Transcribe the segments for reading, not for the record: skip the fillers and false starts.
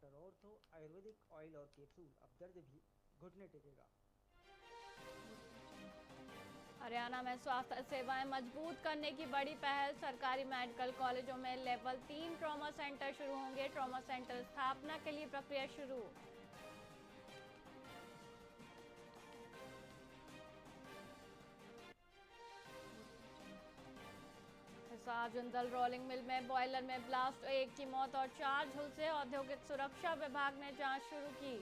Doctor ortho Ayurvedic oil और capsule, अब दर्द भी घुटने टेकेगा। हरियाणा में स्वास्थ्य सेवाएं मजबूत करने की बड़ी पहल। सरकारी मेडिकल कॉलेजों में लेवल 3 ट्रॉमा सेंटर शुरू होंगे। ट्रॉमा सेंटर स्थापना के लिए प्रक्रिया शुरू। हिसार जिंदल रोलिंग मिल में बॉयलर में ब्लास्ट, एक की मौत और 4 झुलसे। औद्योगिक सुरक्षा विभाग ने जांच शुरू की।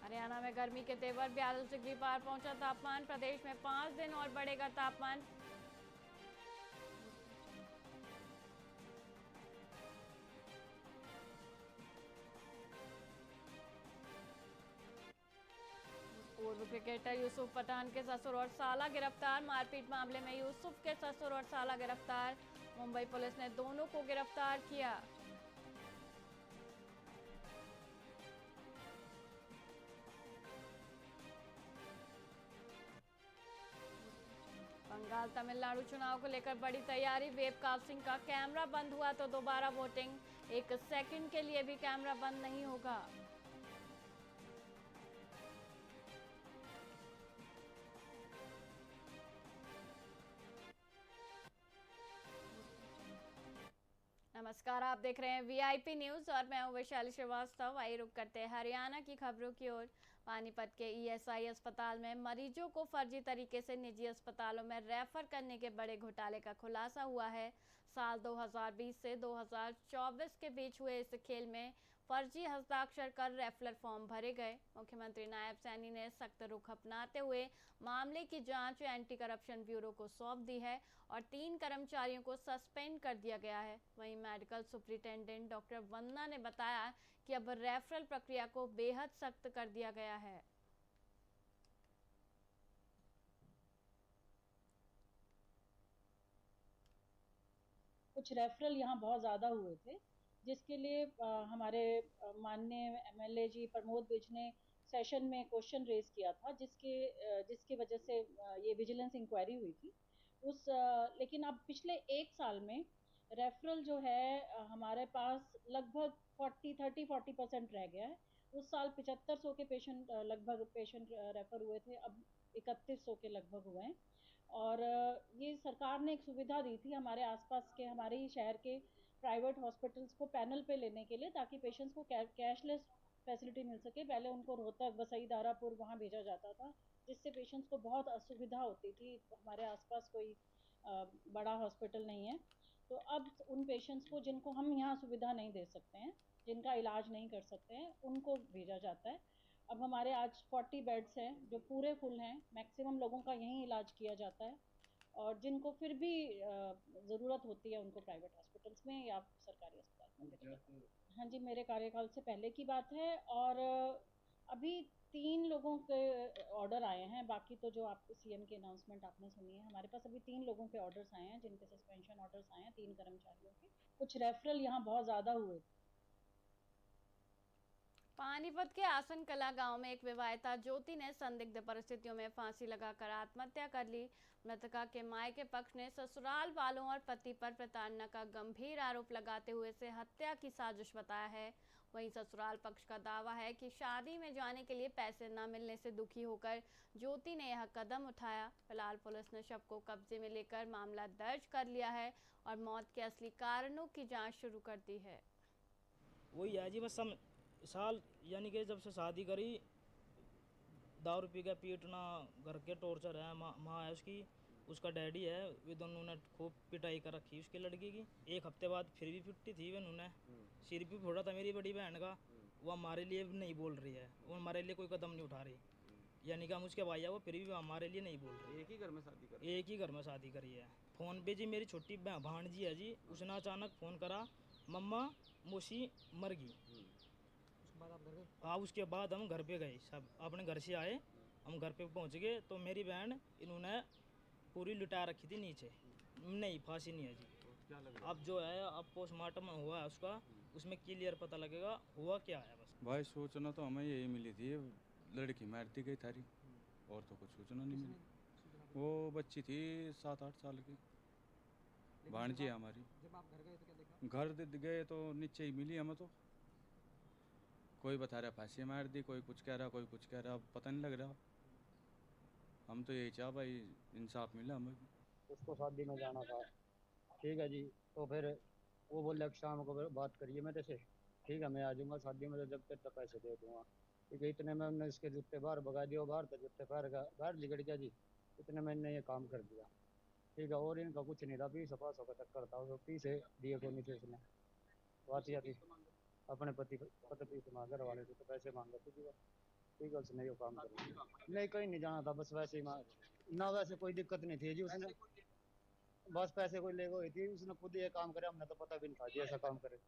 हरियाणा में गर्मी के तेवर, 42 डिग्री पार पहुंचा तापमान। प्रदेश में 5 दिन और बढ़ेगा तापमान। पूर्व क्रिकेटर यूसुफ पठान के ससुर और साला गिरफ्तार। मारपीट मामले में यूसुफ के ससुर और साला गिरफ्तार। मुंबई पुलिस ने दोनों को गिरफ्तार किया। बंगाल तमिलनाडु चुनाव को लेकर बड़ी तैयारी। वेबकास्टिंग का कैमरा बंद हुआ तो दोबारा वोटिंग। 1 सेकंड के लिए भी कैमरा बंद नहीं होगा। नमस्कार, आप देख रहे हैं वीआईपी न्यूज और मैं हूं वैशाली श्रीवास्तव। आइए रुक करते हैं हरियाणा की खबरों की ओर। पानीपत के ईएसआई अस्पताल में मरीजों को फर्जी तरीके से निजी अस्पतालों में रेफर करने के बड़े घोटाले का खुलासा हुआ है। साल 2020 से 2024 के बीच हुए इस खेल में फर्जी हस्ताक्षर कर रेफरल फॉर्म भरे गए। मुख्यमंत्री नायब सैनी ने सख्त रुख अपनाते हुए मामले की जांच एंटी करप्शन ब्यूरो को सौंप दी है और 3 कर्मचारियों को सस्पेंड कर दिया गया है। वहीं मेडिकल सुप्रिंटेंडेंट डॉक्टर वंदना ने बताया कि अब रेफरल प्रक्रिया को बेहद सख्त कर दिया गया है। कुछ रेफरल यहाँ बहुत ज़्यादा हुए थे, जिसके लिए हमारे माननीय एमएलए जी प्रमोद विज ने सेशन में क्वेश्चन रेज किया था, जिसके वजह से ये विजिलेंस इंक्वायरी हुई थी। लेकिन अब पिछले 1 साल में रेफरल जो है हमारे पास लगभग 40% रह गया है। उस साल 7500 के पेशेंट लगभग पेशेंट रेफर हुए थे, अब 3100 के लगभग हुए हैं। और ये सरकार ने एक सुविधा दी थी हमारे आसपास के, हमारे ही शहर के प्राइवेट हॉस्पिटल्स को पैनल पे लेने के लिए, ताकि पेशेंट्स को कैशलेस फैसिलिटी मिल सके। पहले उनको रोहतक, वसई, दारापुर वहाँ भेजा जाता था, जिससे पेशेंट्स को बहुत असुविधा होती थी। हमारे आसपास कोई बड़ा हॉस्पिटल नहीं है, तो अब उन पेशेंट्स को जिनको हम यहाँ सुविधा नहीं दे सकते हैं, जिनका इलाज नहीं कर सकते हैं, उनको भेजा जाता है। अब हमारे आज 40 बेड्स हैं जो पूरे फुल हैं, मैक्सिमम लोगों का यहीं इलाज किया जाता है। और जिनको फिर भी ज़रूरत होती है उनको प्राइवेट हॉस्पिटल्स में या सरकारी अस्पताल में भेजा जाता है। हाँ जी, मेरे कार्यकाल से पहले की बात है। और अभी 3 लोगों के ऑर्डर आए हैं। बाकी तो जो आपको सीएम की अनाउंसमेंट आपने सुनी है, हमारे पास अभी 3 लोगों के ऑर्डर्स आए हैं, जिनके सस्पेंशन ऑर्डर्स आए हैं, 3 कर्मचारियों के। कुछ रेफरल यहाँ बहुत ज़्यादा हुए। पानीपत के आसन कला गांव में एक विवाहिता ज्योति ने संदिग्ध परिस्थितियों में फांसी लगाकर आत्महत्या कर ली। मृतका के मायके पक्ष ने ससुराल वालों और पति पर प्रताड़ना का गंभीर आरोप लगाते हुए इसे हत्या की साजिश बताया है। वहीं ससुराल पक्ष का दावा है कि शादी में जाने के लिए पैसे न मिलने से दुखी होकर ज्योति ने यह कदम उठाया। फिलहाल पुलिस ने शव को कब्जे में लेकर मामला दर्ज कर लिया है और मौत के असली कारणों की जाँच शुरू कर दी है। वही है जी, बस हम साल यानी कि जब से शादी करी, दारू पी के पीटना, घर के टॉर्चर है। माँ है उसकी, उसका डैडी है, वे दोनों ने खूब पिटाई कर रखी उसकी लड़की की। 1 हफ्ते बाद फिर भी पिट्टी थी वे, उन्होंने सिर भी फोड़ा था मेरी बड़ी बहन का। वो हमारे लिए नहीं बोल रही है, वो हमारे लिए कोई कदम नहीं उठा रही। यानी कि हम उसके भाई है, वो फिर भी हमारे लिए नहीं बोल रही। एक ही घर में शादी करी? एक ही घर में शादी करी है। फ़ोन पे जी मेरी छोटी भांजी है जी, उसने अचानक फ़ोन करा, मम्मा मौसी मर गई। हाँ, उसके बाद हम घर पे गए, सब अपने घर से आए, हम घर पे पहुंच गए तो मेरी बहन इन्होंने पूरी लुटा रखी थी नीचे। नहीं, फांसी नहीं है जी। क्या लग रहा है? अब जो है, अब पोस्टमार्टम हुआ है उसका, उसमें क्लियर पता लगेगा हुआ क्या है। बस भाई सूचना तो हमें यही मिली थी, लड़की मारती गई थारी। और तो कुछ सूचना नहीं मिली। वो बच्ची थी 7-8 साल की, भांजी है हमारी। जब आप घर गए तो क्या देखा? घर गए तो नीचे ही मिली हमें तो। कोई बता रहा फांसी मार दी, कोई कुछ कह रहा, कोई कुछ कह रहा, अब पता नहीं लग रहा। हम तो यही चाह भाई इंसाफ मिला हमें। उसको शादी में जाना था, ठीक है जी। तो फिर वो बोले कि शाम को बात करिए मेरे से। ठीक है, मैं आ जाऊँगा शादी में, तो जब तक पैसे दे दूँगा। ठीक है, इतने में हमने इसके जूते बाहर भगा दिए, बाहर तो जूते बाहर लिगड़ गया जी। इतने में इनने ये काम कर दिया। ठीक है, और इनका कुछ नहीं था, 20-5 का चक्कर था, वो 30 दिए को नहीं थे इसने। बात यह थी अपने पति से मांग घर वाले से तो पैसे मांगे थे जी। ठीक है, उसने ये काम कर दिया। नहीं, कहीं नहीं जाना था, बस वैसे ही ना, वैसे कोई दिक्कत नहीं थी जी। उसने बस पैसे कोई ले गई थी, उसने खुद ये काम करे, हमने तो पता भी नहीं था जी ऐसा काम करे।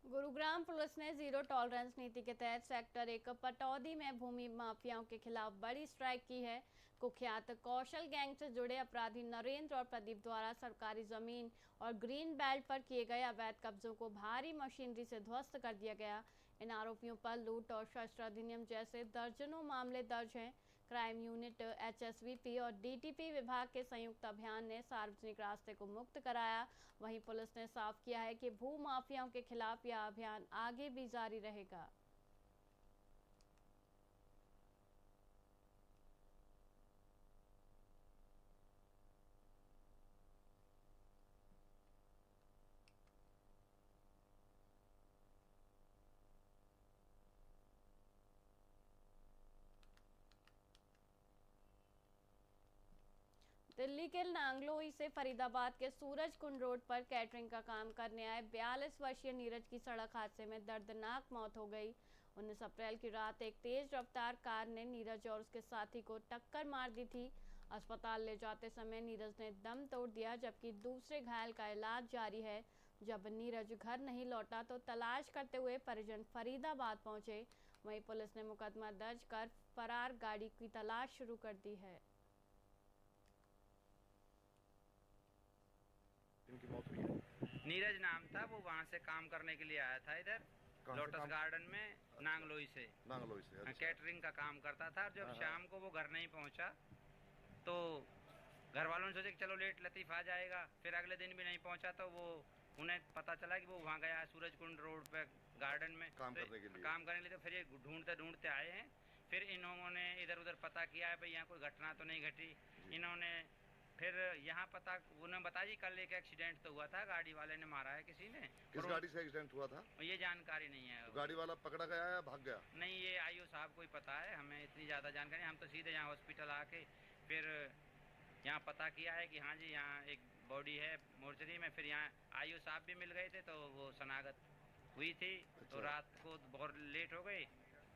गुरुग्राम पुलिस ने जीरो टॉलरेंस नीति के तहत सेक्टर 1 पटौदी में भूमि माफियाओं के खिलाफ बड़ी स्ट्राइक की है। कुख्यात कौशल गैंग से जुड़े अपराधी नरेंद्र और प्रदीप द्वारा सरकारी जमीन और ग्रीन बेल्ट पर किए गए अवैध कब्जों को भारी मशीनरी से ध्वस्त कर दिया गया। इन आरोपियों पर लूट और शस्त्र अधिनियम जैसे दर्जनों मामले दर्ज हैं। क्राइम यूनिट HSVP और DTP विभाग के संयुक्त अभियान ने सार्वजनिक रास्ते को मुक्त कराया। वहीं पुलिस ने साफ किया है कि भू माफियाओं के खिलाफ यह अभियान आगे भी जारी रहेगा। दिल्ली के नांगलोई से फरीदाबाद के सूरज कुंड रोड पर कैटरिंग का काम करने आए 42 वर्षीय नीरज की सड़क हादसे में दर्दनाक मौत हो गई। 19 अप्रैल की रात एक तेज रफ्तार कार ने नीरज और उसके साथी को टक्कर मार दी थी। अस्पताल ले जाते समय नीरज ने दम तोड़ दिया, जबकि दूसरे घायल का इलाज जारी है। जब नीरज घर नहीं लौटा तो तलाश करते हुए परिजन फरीदाबाद पहुंचे। वहीं पुलिस ने मुकदमा दर्ज कर फरार गाड़ी की तलाश शुरू कर दी है। इनकी मौत हुई है। नीरज नाम था, वो वहाँ से काम करने के लिए आया था इधर लोटस गार्डन में नांगलोई से। अच्छा। कैटरिंग का काम करता था। जब शाम को वो घर नहीं पहुँचा तो घर वालों ने सोचा कि चलो लेट लतीफ़ आ जाएगा। फिर अगले दिन भी नहीं पहुँचा तो वो उन्हें पता चला कि वो वहाँ गया है सूरज कुंड रोड पे गार्डन में काम करने के लिए। तो फिर ये ढूंढते आए हैं। फिर इन्होंने इधर उधर पता किया है भाई यहाँ कोई घटना तो नहीं घटी। इन्होंने फिर यहाँ पता उन्हें बताया जी कल एक एक्सीडेंट तो हुआ था, गाड़ी वाले ने मारा है किसी ने। किस गाड़ी से एक्सीडेंट हुआ था? ये जानकारी नहीं है। गाड़ी वाला पकड़ा गया या भाग गया? नहीं, ये आईओ साहब को ही पता है, हमें इतनी ज़्यादा जानकारी। हम तो सीधे यहाँ हॉस्पिटल आके फिर यहाँ पता किया है कि हाँ जी यहाँ एक बॉडी है मोर्चरी में। फिर यहाँ आईओ साहब भी मिल गए थे तो वो शनाख्त हुई थी। तो रात को बहुत लेट हो गई।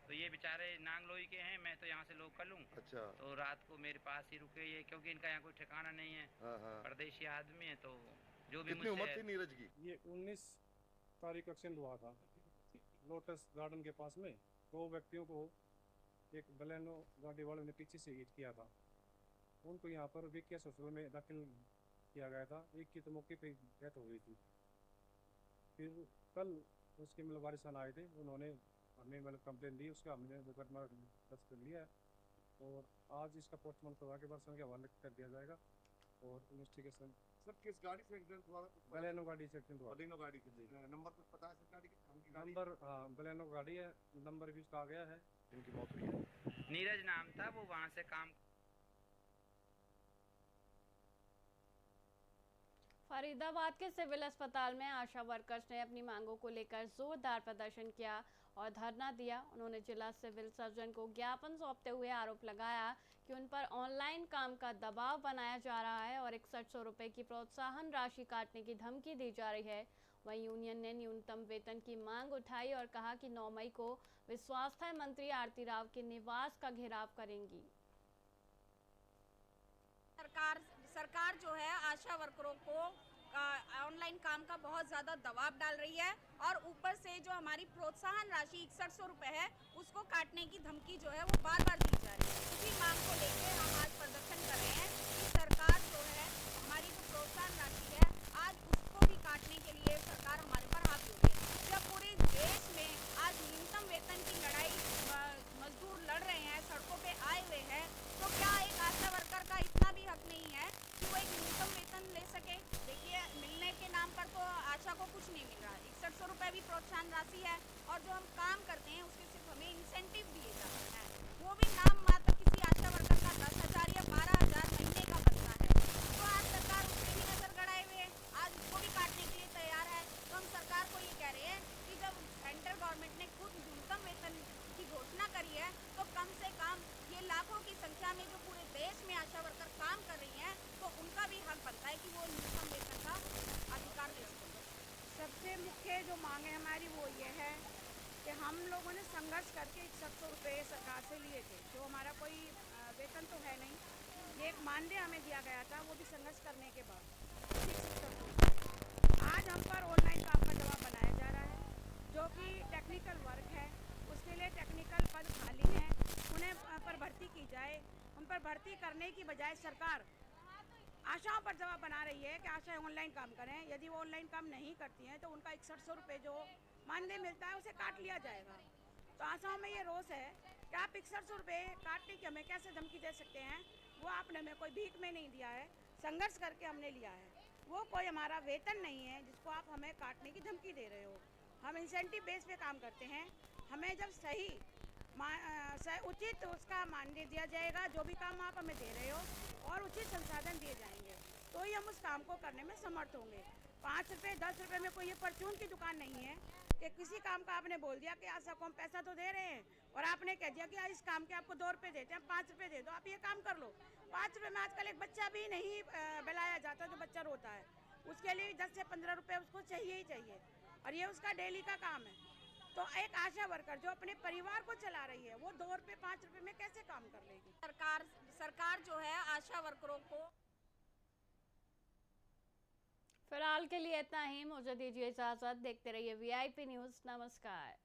तो ये बेचारे नांगलोई के हैं, मैं तो यहाँ से लोकल हूँ। अच्छा। तो रात को मेरे पास ही रुके ये, क्योंकि इनका यहाँ कोई ठिकाना नहीं है। परदेशी आदमी है। तो जो भी कितनी उम्र थी नीरज की? ये 19 तारीख का एक्सीडेंट हुआ था लोटस गार्डन के पास में। 2 व्यक्तियों को एक बलेनो गाड़ी वालों ने पीछे से हिट किया था। उनको यहाँ पर विक्स हॉस्पिटल में दाखिल किया गया था। एक की तो मौके पे डेथ हो गई थी। फिर कल उसके मतलब वारिसान आए थे, उन्होंने हमें मतलब कंप्लेन दी, उसका हमने मुकदमा दर्ज कर लिया है और आज इसका पोस्टमार्टम करवा के बाद के हवाले कर दिया जाएगा और इन्वेस्टिगेशन। सर किस गाड़ी से एक्सीडेंट हुआ? बलेनो गाड़ी से एक्सीडेंट हुआ। बलेनो गाड़ी से। नंबर कुछ पता है सर गाड़ी का? नंबर हाँ बलेनो गाड़ी है, नंबर भी उसका आ गया है। इनकी मौत हुई है। नीरज नाम था, वो वहाँ से काम। फरीदाबाद के सिविल अस्पताल में आशा वर्कर्स ने अपनी मांगों को लेकर जोरदार प्रदर्शन किया और धरना दिया। उन्होंने जिला सिविल सर्जन को ज्ञापन सौंपते हुए आरोप लगाया कि उन पर ऑनलाइन काम का दबाव बनाया जा रहा है और 6100 रुपये की प्रोत्साहन राशि काटने की धमकी दी जा रही है। वहीं यूनियन ने न्यूनतम वेतन की मांग उठाई और कहा कि 9 मई को वे स्वास्थ्य मंत्री आरती राव के निवास का घेराव करेंगी। सरकार जो है आशा वर्करों को ऑनलाइन काम का बहुत ज़्यादा दबाव डाल रही है और ऊपर से जो हमारी प्रोत्साहन राशि 6100 रुपये है उसको काटने की धमकी जो है वो बार बार दी जा रही है। इसी मांग को लेकर हम आज प्रदर्शन कर रहे हैं कि सरकार जो है हमारी जो प्रोत्साहन राशि है आज उसको भी काटने के लिए सरकार हमारे पर हाथ जोड़े। जब पूरे देश में आज न्यूनतम वेतन की लड़ाई मजदूर लड़ रहे हैं, सड़कों पर आए हम लोगों ने संघर्ष करके 6100 रुपये सरकार से लिए थे, जो हमारा कोई वेतन तो है नहीं, ये एक मानदेय हमें दिया गया था, वो भी संघर्ष करने के बाद 6100। आज हम पर ऑनलाइन काम का जवाब बनाया जा रहा है, जो कि टेक्निकल वर्क है, उसके लिए टेक्निकल पद खाली हैं, उन्हें पर भर्ती की जाए। उन पर भर्ती करने की बजाय सरकार आशाओं पर जवाब बना रही है कि आशाएं ऑनलाइन काम करें। यदि वो ऑनलाइन काम नहीं करती हैं तो उनका 6100 रुपये जो मानदेय मिलता है उसे काट लिया जाएगा। तो आशाओं में ये रोष है कि आप 6100 रुपये काटने की हमें कैसे धमकी दे सकते हैं। वो आपने हमें कोई भीख में नहीं दिया है, संघर्ष करके हमने लिया है, वो कोई हमारा वेतन नहीं है जिसको आप हमें काटने की धमकी दे रहे हो। हम इंसेंटिव बेस पे काम करते हैं, हमें जब सही उचित उसका मानदेय दिया जाएगा, जो भी काम आप हमें दे रहे हो, और उचित संसाधन दिए जाएंगे तो ही हम उस काम को करने में समर्थ होंगे। 5 रुपये 10 रुपये में कोई ये परचून की दुकान नहीं है कि किसी काम का आपने बोल दिया कि आशा को हम पैसा तो दे रहे हैं और आपने कह दिया कि इस काम के आपको 2 रुपये देते हैं, 5 रुपये दे दो, आप ये काम कर लो। 5 रुपये में आजकल एक बच्चा भी नहीं बलाया जाता जो बच्चा रोता है, उसके लिए 10 से 15 रुपये उसको चाहिए ही चाहिए, और ये उसका डेली का काम है। तो एक आशा वर्कर जो अपने परिवार को चला रही है वो 2 रुपये 5 रुपये में कैसे काम कर लेगी। सरकार जो है आशा वर्करों को फिलहाल के लिए इतना ही, मुझे दीजिए इजाजत। देखते रहिए VIP न्यूज़। नमस्कार।